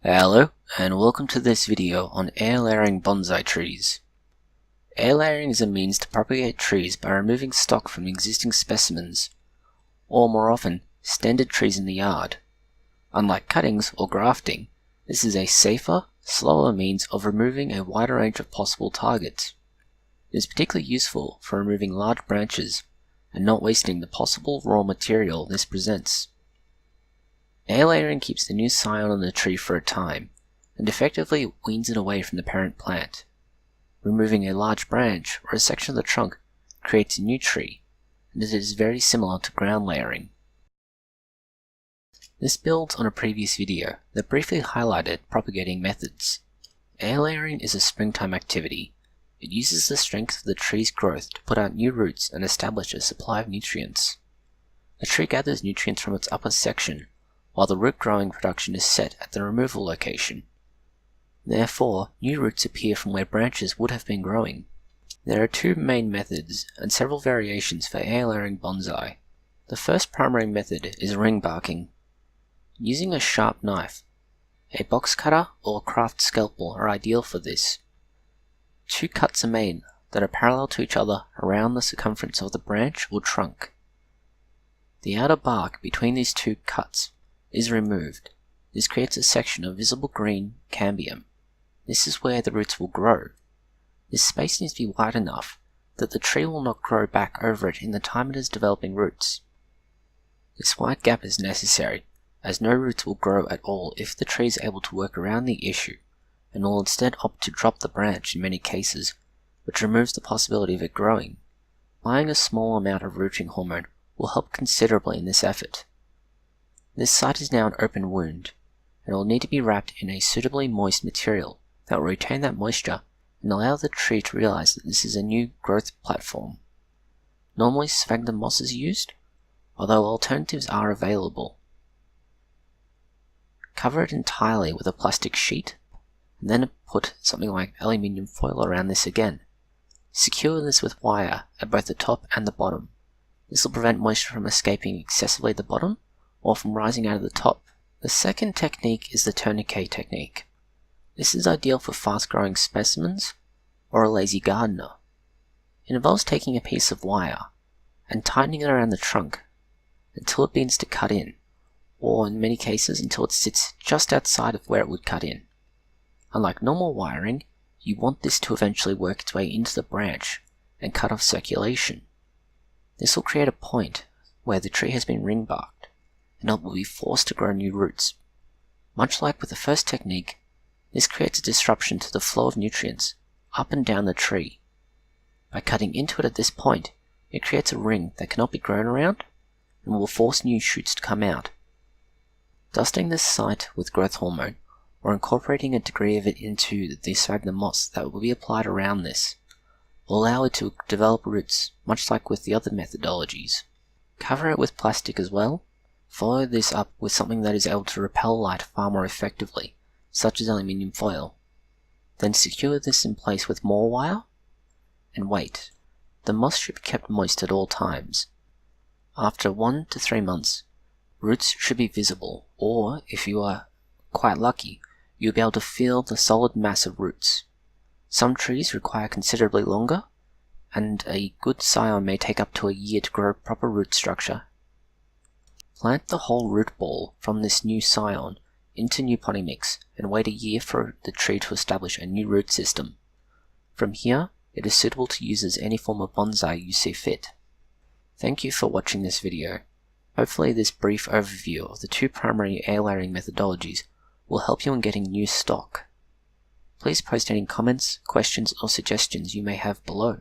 Hello, and welcome to this video on air layering bonsai trees. Air layering is a means to propagate trees by removing stock from existing specimens, or more often, standard trees in the yard. Unlike cuttings or grafting, this is a safer, slower means of removing a wider range of possible targets. It is particularly useful for removing large branches and not wasting the possible raw material this presents. Air layering keeps the new scion on the tree for a time, and effectively weans it away from the parent plant. Removing a large branch or a section of the trunk creates a new tree, and it is very similar to ground layering. This builds on a previous video that briefly highlighted propagating methods. Air layering is a springtime activity. It uses the strength of the tree's growth to put out new roots and establish a supply of nutrients. The tree gathers nutrients from its upper section, while the root growing production is set at the removal location. Therefore, new roots appear from where branches would have been growing. There are two main methods and several variations for air layering bonsai. The first primary method is ring barking. Using a sharp knife, a box cutter or craft scalpel are ideal for this. Two cuts are made that are parallel to each other around the circumference of the branch or trunk. The outer bark between these two cuts is removed. This creates a section of visible green cambium. This is where the roots will grow. This space needs to be wide enough that the tree will not grow back over it in the time it is developing roots. This wide gap is necessary, as no roots will grow at all if the tree is able to work around the issue, and will instead opt to drop the branch in many cases, which removes the possibility of it growing. Applying a small amount of rooting hormone will help considerably in this effort. This site is now an open wound, and will need to be wrapped in a suitably moist material that will retain that moisture and allow the tree to realize that this is a new growth platform. Normally sphagnum moss is used, although alternatives are available. Cover it entirely with a plastic sheet, and then put something like aluminium foil around this again. Secure this with wire at both the top and the bottom. This will prevent moisture from escaping excessively at the bottom, or from rising out of the top. The second technique is the tourniquet technique. This is ideal for fast-growing specimens or a lazy gardener. It involves taking a piece of wire and tightening it around the trunk until it begins to cut in, or in many cases until it sits just outside of where it would cut in. Unlike normal wiring, you want this to eventually work its way into the branch and cut off circulation. This will create a point where the tree has been ring-barked, and it will be forced to grow new roots. Much like with the first technique, this creates a disruption to the flow of nutrients up and down the tree. By cutting into it at this point, it creates a ring that cannot be grown around and will force new shoots to come out. Dusting this site with growth hormone, or incorporating a degree of it into the sphagnum moss that will be applied around this, will allow it to develop roots, much like with the other methodologies. Cover it with plastic as well. Follow this up with something that is able to repel light far more effectively, such as aluminium foil. Then secure this in place with more wire, and wait. The moss should be kept moist at all times. After 1 to 3 months, roots should be visible, or, if you are quite lucky, you'll be able to feel the solid mass of roots. Some trees require considerably longer, and a good scion may take up to a year to grow proper root structure. Plant the whole root ball from this new scion into new potting mix and wait a year for the tree to establish a new root system. From here, it is suitable to use as any form of bonsai you see fit. Thank you for watching this video. Hopefully this brief overview of the two primary air layering methodologies will help you in getting new stock. Please post any comments, questions or suggestions you may have below.